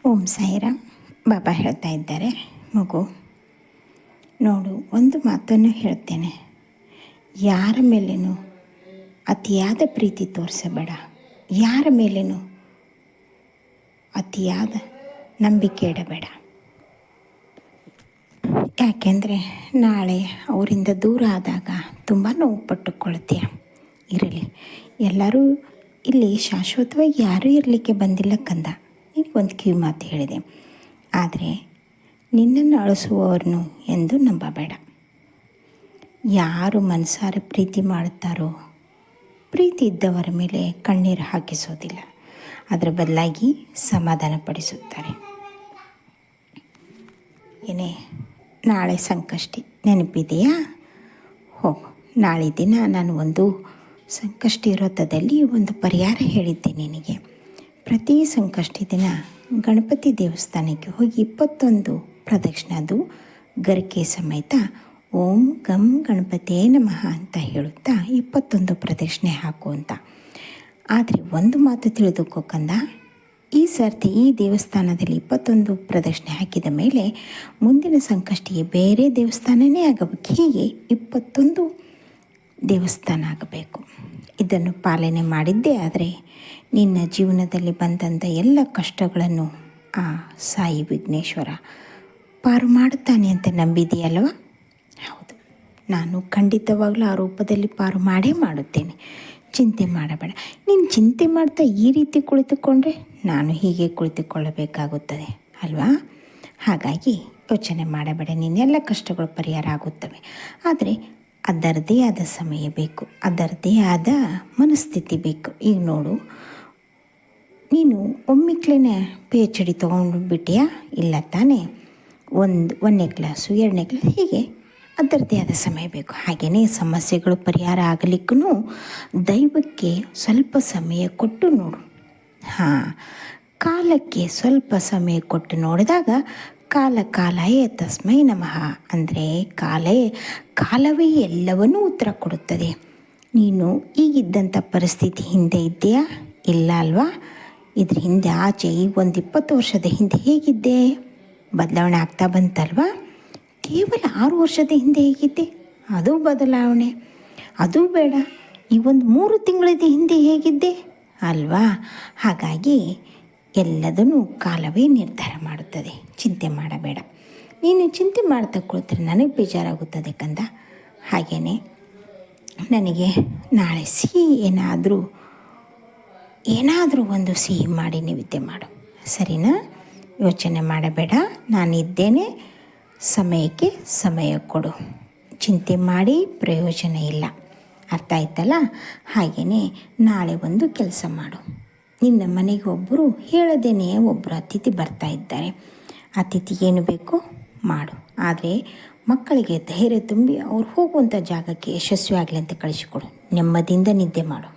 ಓಂ ಸಾಯಿರಾಮ್. ಬಾಬಾ ಹೇಳ್ತಾ ಇದ್ದಾರೆ, ಮಗು ನೋಡು, ಒಂದು ಮಾತನ್ನು ಹೇಳ್ತೇನೆ, ಯಾರ ಮೇಲೇನೂ ಅತಿಯಾದ ಪ್ರೀತಿ ತೋರಿಸಬೇಡ, ಯಾರ ಮೇಲೇನೂ ಅತಿಯಾದ ನಂಬಿಕೆ ಇಡಬೇಡ. ಯಾಕೆಂದರೆ ನಾಳೆ ಅವರಿಂದ ದೂರ ಆದಾಗ ತುಂಬ ನೋವು ಪಟ್ಟುಕೊಳ್ತೀಯ. ಇರಲಿ, ಎಲ್ಲರೂ ಇಲ್ಲಿ ಶಾಶ್ವತವಾಗಿ ಯಾರೂ ಇರಲಿಕ್ಕೆ ಬಂದಿಲ್ಲ ಕಂದ. ನಿನಗೊಂದು ಕಿವಿ ಮಾತು ಹೇಳಿದೆ, ಆದರೆ ನಿನ್ನನ್ನು ಅಳಿಸುವವರನ್ನು ಎಂದು ನಂಬಬೇಡ. ಯಾರು ಮನಸಾರೆ ಪ್ರೀತಿ ಮಾಡುತ್ತಾರೋ, ಪ್ರೀತಿ ಇದ್ದವರ ಮೇಲೆ ಕಣ್ಣೀರು ಹಾಕಿಸೋದಿಲ್ಲ, ಅದರ ಬದಲಾಗಿ ಸಮಾಧಾನ ಪಡಿಸುತ್ತಾರೆ. ಏನೇ ನಾಳೆ ಸಂಕಷ್ಟಿ ನೆನಪಿದೆಯಾ? ಹೋಗು, ನಾಳೆ ದಿನ ನಾನು ಒಂದು ಸಂಕಷ್ಟಿ ವ್ರತದಲ್ಲಿ ಒಂದು ಪರಿಹಾರ ಹೇಳಿದ್ದೆ ನಿನಗೆ. ಪ್ರತಿ ಸಂಕಷ್ಟಿ ದಿನ ಗಣಪತಿ ದೇವಸ್ಥಾನಕ್ಕೆ ಹೋಗಿ 21 ಪ್ರದಕ್ಷಿಣೆ, ಅದು ಗರಿಕೆ ಸಮೇತ ಓಂ ಗಂ ಗಣಪತೇ ನಮಃ ಅಂತ ಹೇಳುತ್ತಾ 21 ಪ್ರದಕ್ಷಿಣೆ ಹಾಕು ಅಂತ. ಆದರೆ ಒಂದು ಮಾತು ತಿಳಿದುಕೋ ಕಂದ, ಈ ಸರ್ತಿ ಈ ದೇವಸ್ಥಾನದಲ್ಲಿ 21 ಪ್ರದಕ್ಷಿಣೆ ಹಾಕಿದ ಮೇಲೆ ಮುಂದಿನ ಸಂಕಷ್ಟಿಗೆ ಬೇರೆ ದೇವಸ್ಥಾನವೇ ಆಗಬೇಕು. ಹೀಗೆ 21 ದೇವಸ್ಥಾನ ಆಗಬೇಕು. ಇದನ್ನು ಪಾಲನೆ ಮಾಡಿದ್ದೇ ಆದರೆ ನಿನ್ನ ಜೀವನದಲ್ಲಿ ಬಂದಂಥ ಎಲ್ಲ ಕಷ್ಟಗಳನ್ನು ಆ ಸಾಯಿ ವಿಘ್ನೇಶ್ವರ ಪಾರು ಮಾಡುತ್ತಾನೆ ಅಂತ ನಂಬಿದೆಯಲ್ವ? ಹೌದು, ನಾನು ಖಂಡಿತವಾಗ್ಲೂ ಆ ರೂಪದಲ್ಲಿ ಪಾರು ಮಾಡೇ ಮಾಡುತ್ತೇನೆ. ಚಿಂತೆ ಮಾಡಬೇಡ. ನೀನು ಚಿಂತೆ ಮಾಡ್ತಾ ಈ ರೀತಿ ಕುಳಿತುಕೊಂಡ್ರೆ ನಾನು ಹೀಗೆ ಕುಳಿತುಕೊಳ್ಳಬೇಕಾಗುತ್ತದೆ ಅಲ್ವಾ? ಹಾಗಾಗಿ ಯೋಚನೆ ಮಾಡಬೇಡ, ನಿನ್ನೆಲ್ಲ ಕಷ್ಟಗಳು ಪರಿಹಾರ ಆಗುತ್ತವೆ. ಆದರೆ ಅದರದ್ದೇ ಆದ ಸಮಯ ಬೇಕು, ಅದರದ್ದೇ ಆದ ಮನಸ್ಥಿತಿ ಬೇಕು. ಈಗ ನೋಡು, ನೀನು ಒಮ್ಮಿಕ್ಲೇ PhD ತೊಗೊಂಡು ಬಿಟ್ಟಿಯಾ? ಇಲ್ಲ ತಾನೇ. ಒಂದನೇ ಕ್ಲಾಸು 2ನೇ ಕ್ಲಾಸ್, ಹೀಗೆ ಅದರದ್ದೇ ಆದ ಸಮಯ ಬೇಕು. ಹಾಗೆಯೇ ಸಮಸ್ಯೆಗಳು ಪರಿಹಾರ ಆಗಲಿಕ್ಕೂ ದೈವಕ್ಕೆ ಸ್ವಲ್ಪ ಸಮಯ ಕೊಟ್ಟು ನೋಡು. ಕಾಲಕ್ಕೆ ಸ್ವಲ್ಪ ಸಮಯ ಕೊಟ್ಟು ನೋಡಿದಾಗ ಕಾಲಯೇ ತಸ್ಮೈ ನಮಃ ಅಂದರೆ ಕಾಲವೇ ಎಲ್ಲವನ್ನೂ ಉತ್ತರ ಕೊಡುತ್ತದೆ. ನೀನು ಈಗಿದ್ದಂಥ ಪರಿಸ್ಥಿತಿ ಹಿಂದೆ ಇದೆಯಾ? ಇಲ್ಲ ಅಲ್ವಾ? ಇದ್ರ ಹಿಂದೆ ಆಚೆ ಈಗ ಒಂದು 20 ವರ್ಷದ ಹಿಂದೆ ಹೇಗಿದ್ದೆ? ಬದಲಾವಣೆ ಆಗ್ತಾ ಬಂತಲ್ವಾ? ಕೇವಲ 6 ವರ್ಷದ ಹಿಂದೆ ಹೇಗಿದ್ದೆ? ಅದು ಬದಲಾವಣೆ. ಅದು ಬೇಡ, ಈ ಒಂದು 3 ತಿಂಗಳದ ಹಿಂದೆ ಹೇಗಿದ್ದೆ ಅಲ್ವಾ? ಹಾಗಾಗಿ ಎಲ್ಲದನ್ನು ಕಾಲವೇ ನಿರ್ಧಾರ ಮಾಡುತ್ತದೆ. ಚಿಂತೆ ಮಾಡಬೇಡ. ನೀನು ಚಿಂತೆ ಮಾಡ್ತಾ ಕುಳಿತರೆ ನನಗೆ ಬೇಜಾರಾಗುತ್ತದೆ ಕಂದ. ಹಾಗೆಯೇ ನನಗೆ ನಾಳೆ ಸಿಹಿ ಏನಾದರೂ ಒಂದು ಸಿಹಿ ಮಾಡಿ ನಿವೇದ್ಯ ಮಾಡು, ಸರಿನಾ? ಯೋಚನೆ ಮಾಡಬೇಡ, ನಾನಿದ್ದೇನೆ. ಸಮಯಕ್ಕೆ ಸಮಯ ಕೊಡು. ಚಿಂತೆ ಮಾಡಿ ಪ್ರಯೋಜನ ಇಲ್ಲ, ಅರ್ಥ ಆಯ್ತಲ್ಲ? ಹಾಗೆಯೇ ನಾಳೆ ಒಂದು ಕೆಲಸ ಮಾಡು. ನಿನ್ನ ಮನೆಗೆ ಒಬ್ಬರು ಹೇಳದೇನೆ ಒಬ್ಬರು ಅತಿಥಿ ಬರ್ತಾ ಇದ್ದಾರೆ. ಅತಿಥಿಗೆ ಏನು ಬೇಕು ಮಾಡು, ಆದರೆ ಮಕ್ಕಳಿಗೆ ಧೈರ್ಯ ತುಂಬಿ ಅವ್ರು ಹೋಗುವಂಥ ಜಾಗಕ್ಕೆ ಯಶಸ್ವಿ ಆಗಲಿ ಅಂತ ಕಳಿಸಿಕೊಡು. ನೆಮ್ಮದಿಯಿಂದ ನಿದ್ದೆ ಮಾಡು.